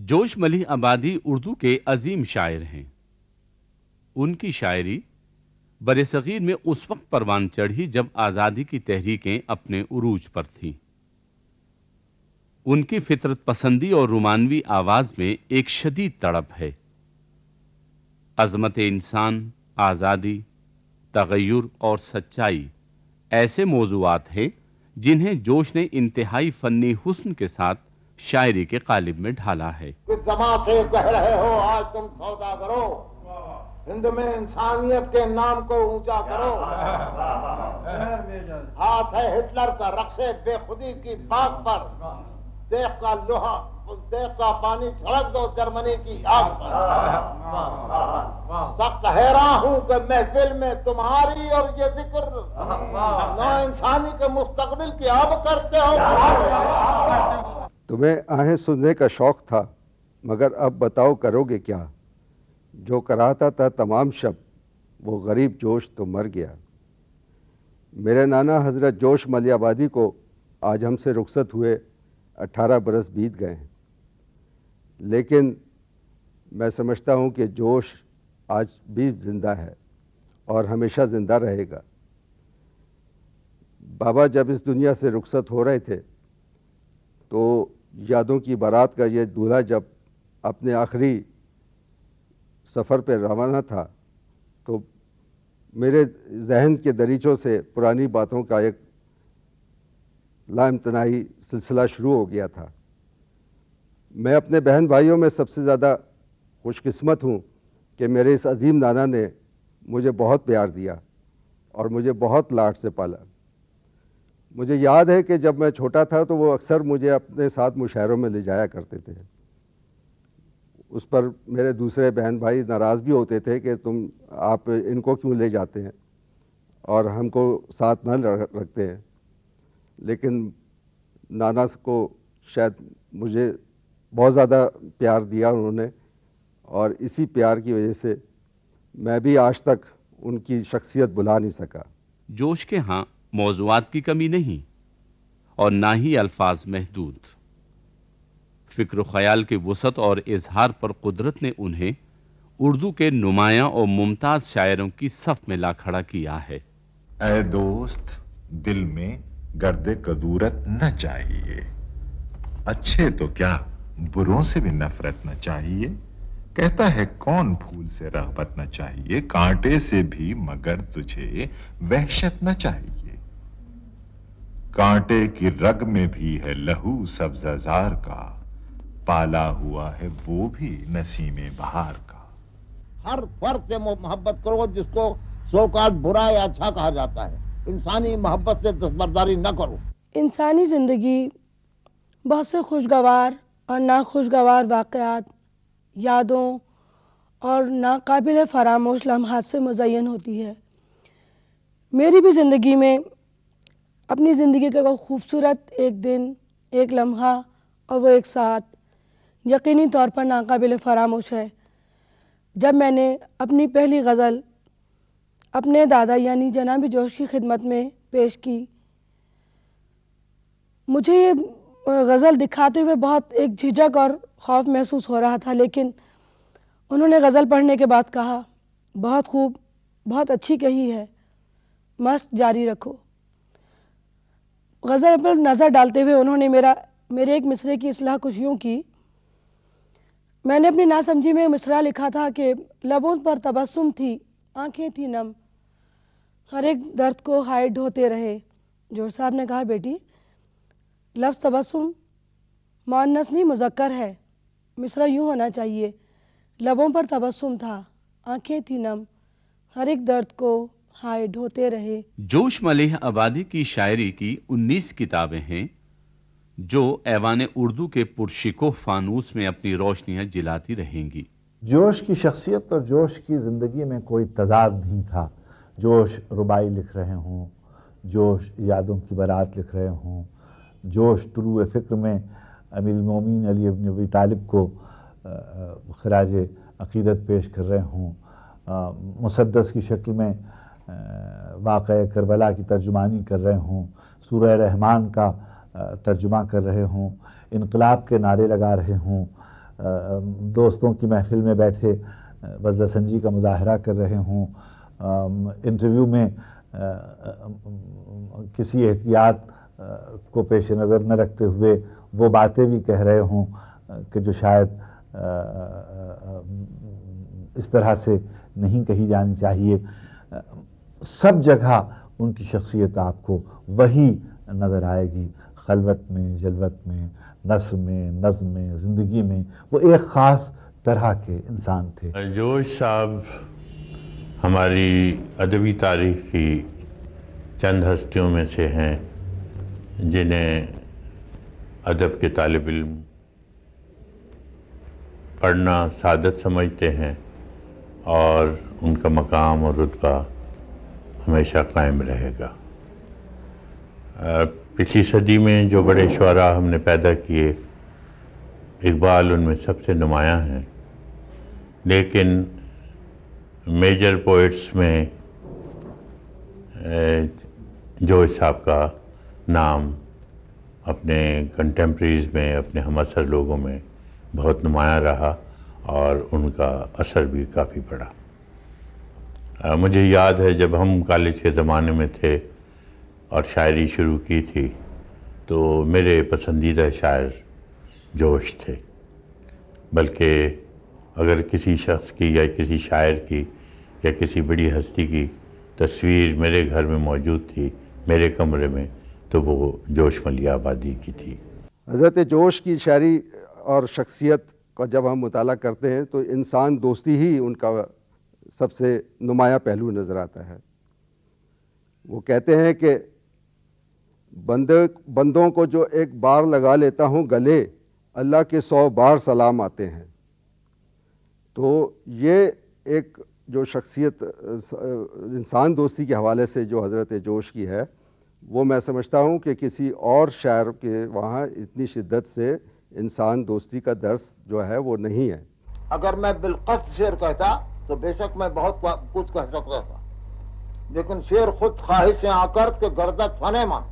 جوش ملیح آبادی اردو کے عظیم شاعر ہیں۔ ان کی شاعری برصغیر میں اس وقت پروان چڑھی جب آزادی کی تحریکیں اپنے عروج پر تھیں۔ ان کی فطرت پسندی اور رومانوی آواز میں ایک شدید تڑپ ہے۔ عظمت انسان، آزادی، تغیر اور سچائی ایسے موضوعات ہیں جنہیں جوش نے انتہائی فنی حسن کے ساتھ شاعری کے قالب میں ڈھالا ہے۔ کس زماں سے کہہ رہے ہو آج تم سودا کرو، ہند میں انسانیت کے نام کو اونچا کرو۔ ہاتھ ہے ہٹلر کا رقص بے خودی کی باغ پر، دیکھ کا لوہا دیکھ کا پانی چھڑک دو جرمنی کی آگ پر۔ سخت حیراں ہوں کہ محفل میں تمہاری اور یہ ذکر نو انسانی کے مستقبل کی اب کرتے ہو۔ تمہیں آہیں سننے کا شوق تھا، مگر اب بتاؤ کرو گے کیا؟ جو کراتا تھا تمام شب، وہ غریب جوش تو مر گیا۔ میرے نانا حضرت جوش ملیح آبادی کو آج ہم سے رخصت ہوئے 18 برس بیت گئے ہیں، لیکن میں سمجھتا ہوں کہ جوش آج بھی زندہ ہے اور ہمیشہ زندہ رہے گا۔ بابا جب اس دنیا سے رخصت ہو رہے تھے تو یادوں کی بارات کا یہ دولہا جب اپنے آخری سفر پہ روانہ تھا تو میرے ذہن کے دریچوں سے پرانی باتوں کا ایک لامتناہی سلسلہ شروع ہو گیا تھا۔ میں اپنے بہن بھائیوں میں سب سے زیادہ خوش قسمت ہوں کہ میرے اس عظیم نانا نے مجھے بہت پیار دیا اور مجھے بہت لاڈ سے پالا۔ مجھے یاد ہے کہ جب میں چھوٹا تھا تو وہ اکثر مجھے اپنے ساتھ مشاعروں میں لے جایا کرتے تھے۔ اس پر میرے دوسرے بہن بھائی ناراض بھی ہوتے تھے کہ آپ ان کو کیوں لے جاتے ہیں اور ہم کو ساتھ نہ رکھتے ہیں، لیکن نانا کو شاید مجھے بہت زیادہ پیار دیا انہوں نے، اور اسی پیار کی وجہ سے میں بھی آج تک ان کی شخصیت بھلا نہیں سکا۔ جوش کے ہاں موضوعات کی کمی نہیں اور نہ ہی الفاظ محدود۔ فکر و خیال کی وسعت اور اظہار پر قدرت نے انہیں اردو کے نمایاں اور ممتاز شاعروں کی صف میں لا کھڑا کیا ہے۔ اے دوست، دل میں گرد کدورت نہ چاہیے، اچھے تو کیا بروں سے بھی نفرت نہ چاہیے۔ کہتا ہے کون پھول سے رغبت نہ چاہیے، کانٹے سے بھی مگر تجھے وحشت نہ چاہیے۔ کانٹے کی رگ میں بھی ہے لہو سبز زار کا، پالا ہوا ہے وہ بھی نسیم بہار کا۔ ہر فرد سے محبت کرو جس کو سوکال برا یا اچھا کہا جاتا ہے، انسانی محبت سے دستبرداری نہ کرو۔ انسانی زندگی بہت سے خوشگوار اور ناخوشگوار واقعات، یادوں اور ناقابل فراموش لمحات سے مزین ہوتی ہے۔ میری بھی زندگی میں اپنی زندگی کا کوئی خوبصورت ایک دن، ایک لمحہ اور وہ ایک ساتھ یقینی طور پر ناقابل فراموش ہے، جب میں نے اپنی پہلی غزل اپنے دادا یعنی جناب جوش کی خدمت میں پیش کی۔ مجھے یہ غزل دکھاتے ہوئے بہت ایک جھجک اور خوف محسوس ہو رہا تھا، لیکن انہوں نے غزل پڑھنے کے بعد کہا، بہت خوب، بہت اچھی کہی ہے، مشق جاری رکھو۔ غزل پر نظر ڈالتے ہوئے انہوں نے میرے ایک مصرعے کی اصلاح کچھ یوں کی۔ میں نے اپنی ناسمجھی میں مصرعہ لکھا تھا کہ لبوں پر تبسم تھی، آنکھیں تھی نم، ہر ایک درد کو ہائے ڈھوتے رہے۔ جوش صاحب نے کہا، بیٹی لفظ تبسم مؤنث نہیں مذکر ہے، مصرعہ یوں ہونا چاہیے، لبوں پر تبسم تھا، آنکھیں تھی نم، ہر ایک درد کو ہائے ڈھوتے رہے۔ جوش ملیح آبادی کی شاعری کی 19 کتابیں ہیں جو ایوان اردو کے پرشکوہ فانوس میں اپنی روشنیاں جلاتی رہیں گی۔ جوش کی شخصیت اور جوش کی زندگی میں کوئی تضاد نہیں تھا۔ جوش ربائی لکھ رہے ہوں، جوش یادوں کی بارات لکھ رہے ہوں، جوش طلوع فکر میں امیر المومنین علی بن ابی طالب کو خراج عقیدت پیش کر رہے ہوں، مسدس کی شکل میں واقعہ کربلا کی ترجمانی کر رہے ہوں، سورہ رحمان کا ترجمہ کر رہے ہوں، انقلاب کے نعرے لگا رہے ہوں، دوستوں کی محفل میں بیٹھے بذلِ سنجی کا مظاہرہ کر رہے ہوں، انٹرویو میں کسی احتیاط کو پیش نظر نہ رکھتے ہوئے وہ باتیں بھی کہہ رہے ہوں کہ جو شاید اس طرح سے نہیں کہی جانی چاہیے، سب جگہ ان کی شخصیت آپ کو وہی نظر آئے گی، خلوت میں، جلوت میں، نثر میں، نظم میں، زندگی میں وہ ایک خاص طرح کے انسان تھے۔ جوش صاحب ہماری ادبی تاریخ کی چند ہستیوں میں سے ہیں جنہیں ادب کے طالب علم پڑھنا سعادت سمجھتے ہیں، اور ان کا مقام اور رتبہ ہمیشہ قائم رہے گا۔ پچھلی صدی میں جو بڑے شعراء ہم نے پیدا کیے، اقبال ان میں سب سے نمایاں ہیں، لیکن میجر پوئٹس میں جوش صاحب کا نام اپنے کنٹمپریز میں، اپنے ہم عصر لوگوں میں بہت نمایاں رہا، اور ان کا اثر بھی کافی بڑا۔ مجھے یاد ہے جب ہم کالج کے زمانے میں تھے اور شاعری شروع کی تھی تو میرے پسندیدہ شاعر جوش تھے، بلکہ اگر کسی شخص کی یا کسی شاعر کی یا کسی بڑی ہستی کی تصویر میرے گھر میں موجود تھی، میرے کمرے میں، تو وہ جوش ملیح آبادی کی تھی۔ حضرت جوش کی شاعری اور شخصیت کا جب ہم مطالعہ کرتے ہیں تو انسان دوستی ہی ان کا سب سے نمایاں پہلو نظر آتا ہے۔ وہ کہتے ہیں کہ بندوں کو جو ایک بار لگا لیتا ہوں گلے، اللہ کے 100 بار سلام آتے ہیں۔ تو یہ ایک جو شخصیت انسان دوستی کے حوالے سے جو حضرت جوش کی ہے، وہ میں سمجھتا ہوں کہ کسی اور شاعر کے وہاں اتنی شدت سے انسان دوستی کا درس جو ہے وہ نہیں ہے۔ اگر میں بالقصد شعر کہتا تو بے شک میں بہت کچھ کہہ سکتا تھا، لیکن شعر خود خواہش آ کر کے گردت فنے مان،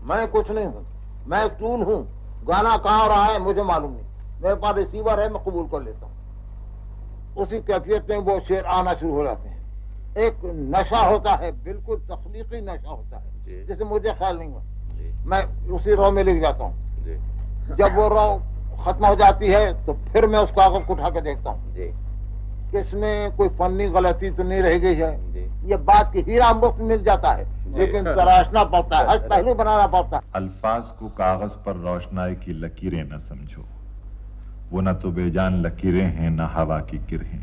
میں کچھ نہیں ہوں، میں ایک ٹول ہوں، گانا کہاں رہا ہے مجھے معلوم نہیں، میرے پاس ریسیور ہے، میں قبول کر لیتا ہوں۔ اسی کیفیت میں وہ شعر آنا شروع ہو جاتے ہیں۔ ایک نشہ ہوتا ہے، بالکل تخلیقی نشہ ہوتا ہے، جسے مجھے خیال نہیں ہوا، میں اسی رو میں لکھ جاتا ہوں۔ جب وہ رو ختم ہو جاتی ہے تو پھر میں اس کاغذ کو اٹھا کے دیکھتا ہوں کہ اس میں کوئی فنی غلطی تو نہیں رہ گئی ہے۔ یہ بات کی ہیرا مفت مل جاتا ہے، لیکن تراشنا پڑتا ہے، ہر پہلو بنانا پڑتا ہے۔ الفاظ کو کاغذ پر روشنائی کی لکیریں نہ سمجھو، وہ نہ تو بے جان لکیریں ہیں نہ ہوا کی کرہیں۔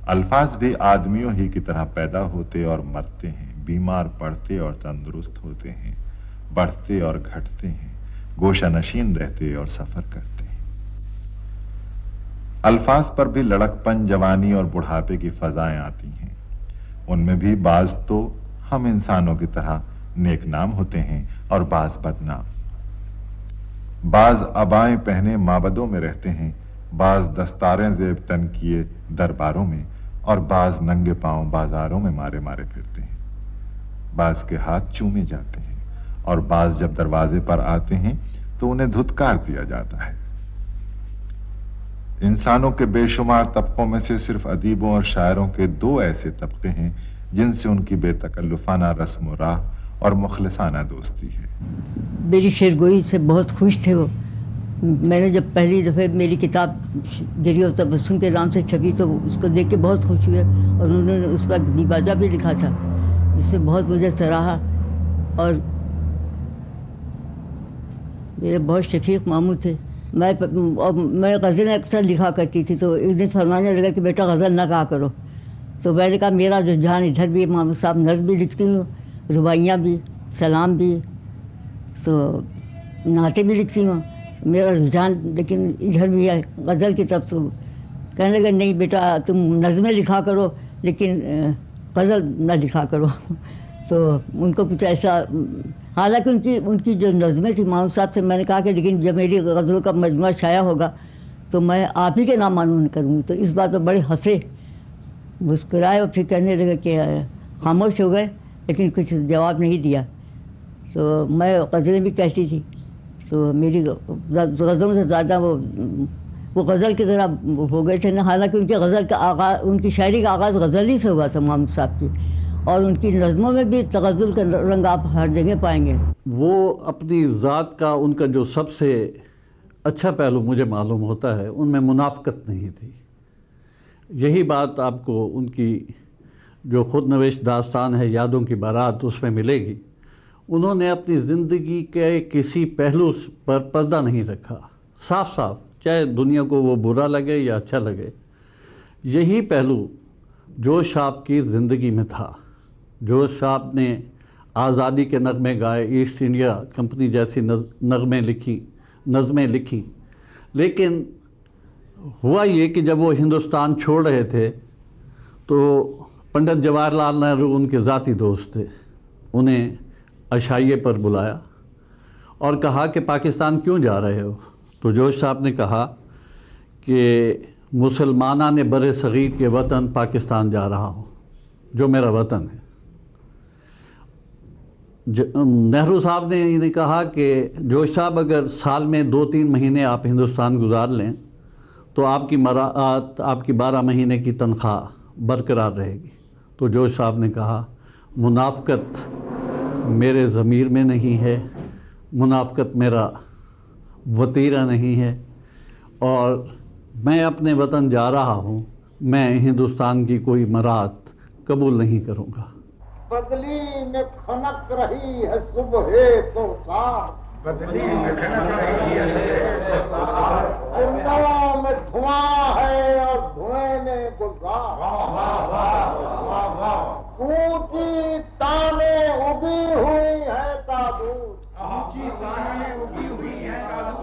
الفاظ بھی آدمیوں ہی کی طرح پیدا ہوتے اور مرتے ہیں، بیمار پڑتے اور تندرست ہوتے ہیں، بڑھتے اور گھٹتے ہیں، گوشہ نشین رہتے اور سفر کرتے ہیں۔ الفاظ پر بھی لڑک پن، جوانی اور بڑھاپے کی فضائیں آتی ہیں۔ ان میں بھی بعض تو ہم انسانوں کی طرح نیک نام ہوتے ہیں اور بعض بدنام۔ بعض عبائیں پہنے معبدوں میں رہتے ہیں، بعض دستاریں زیب تن کیے درباروں میں، اور بعض ننگے پاؤں بازاروں میں مارے مارے پھرتے ہیں۔ بعض کے ہاتھ چومے جاتے ہیں، اور بعض جب دروازے پر آتے ہیں تو انہیں دھتکار دیا جاتا ہے۔ انسانوں کے بے شمار طبقوں میں سے صرف ادیبوں اور شاعروں کے 2 ایسے طبقے ہیں جن سے ان کی بے تکلفانہ رسم و راہ اور مخلصانہ دوستی ہے۔ میری شعرگوئی سے بہت خوش تھے وہ۔ میں نے جب پہلی دفعہ میری کتاب گریہ و تبسم کے نام سے چھپی تو اس کو دیکھ کے بہت خوش ہوئے، اور انہوں نے اس وقت دیباجہ بھی لکھا تھا جس سے بہت مجھے سراہا، اور میرے بہت شفیق ماموں تھے۔ میں غزلیں اکثر لکھا کرتی تھی، تو ایک دن فرمانے لگا کہ بیٹا غزل نہ کہا کرو، تو میں نے کہا میرا رجحان ادھر بھی، ماموں صاحب نظم بھی لکھتی ہوں، رباعیاں بھی، سلام بھی، تو نعتیں بھی لکھتی ہوں، میرا رجحان لیکن ادھر بھی ہے غزل کی طرف۔ تو کہنے لگا نہیں بیٹا تم نظمیں لکھا کرو لیکن غزل نہ لکھا کرو۔ تو ان کو کچھ ایسا، حالانکہ ان کی جو نظمیں تھیں ماموں صاحب سے میں نے کہا کہ لیکن جب میری غزلوں کا مجموعہ شائع ہوگا تو میں آپ ہی کے نام معلوم کروں گی۔ تو اس بات پر بڑے ہنسے، مسکرائے، اور پھر کہنے لگے کہ خاموش ہو گئے لیکن کچھ جواب نہیں دیا۔ تو میں غزلیں بھی کہتی تھی، تو میری غزلوں سے زیادہ وہ غزل کی طرح ہو گئے تھے نا، حالانکہ ان کے غزل کا آغاز، ان کی شاعری کا آغاز غزل ہی سے ہوا تھا محمود صاحب کی، اور ان کی نظموں میں بھی تغزل کا رنگ آپ ہر جگہ پائیں گے۔ وہ اپنی ذات کا ان کا جو سب سے اچھا پہلو مجھے معلوم ہوتا ہے، ان میں منافقت نہیں تھی۔ یہی بات آپ کو ان کی جو خود نوشت داستان ہے یادوں کی بارات، اس میں ملے گی۔ انہوں نے اپنی زندگی کے کسی پہلو پر پردہ نہیں رکھا، صاف صاف، چاہے دنیا کو وہ برا لگے یا اچھا لگے۔ یہی پہلو جوش صاحب کی زندگی میں تھا۔ جوش صاحب نے آزادی کے نغمے گائے، ایسٹ انڈیا کمپنی جیسی نظمیں لکھی، لیکن ہوا یہ کہ جب وہ ہندوستان چھوڑ رہے تھے تو پنڈت جواہر لال نہرو ان کے ذاتی دوست تھے، انہیں عشائیے پر بلایا اور کہا کہ پاکستان کیوں جا رہے ہو؟ تو جوش صاحب نے کہا کہ مسلمانان بر صغیر کے وطن پاکستان جا رہا ہوں، جو میرا وطن ہے۔ نہرو صاحب نے انہیں کہا کہ جوش صاحب اگر سال میں 2-3 مہینے آپ ہندوستان گزار لیں تو آپ کی 12 مہینے کی تنخواہ برقرار رہے گی۔ تو جوش صاحب نے کہا منافقت میرے ضمیر میں نہیں ہے، منافقت میرا وتیرہ نہیں ہے، اور میں اپنے وطن جا رہا ہوں، میں ہندوستان کی کوئی مراد قبول نہیں کروں گا۔ بدلی میں کھنک رہی ہے صبح تو سار، بدلی میں کھنک رہی ہے صبح میں دھواں ہے اور دھوئیں میں گلزار، اونچی تانے اگی ہوئی ہے تابوت، اونچی تانے اگی ہوئی ہے تابوت،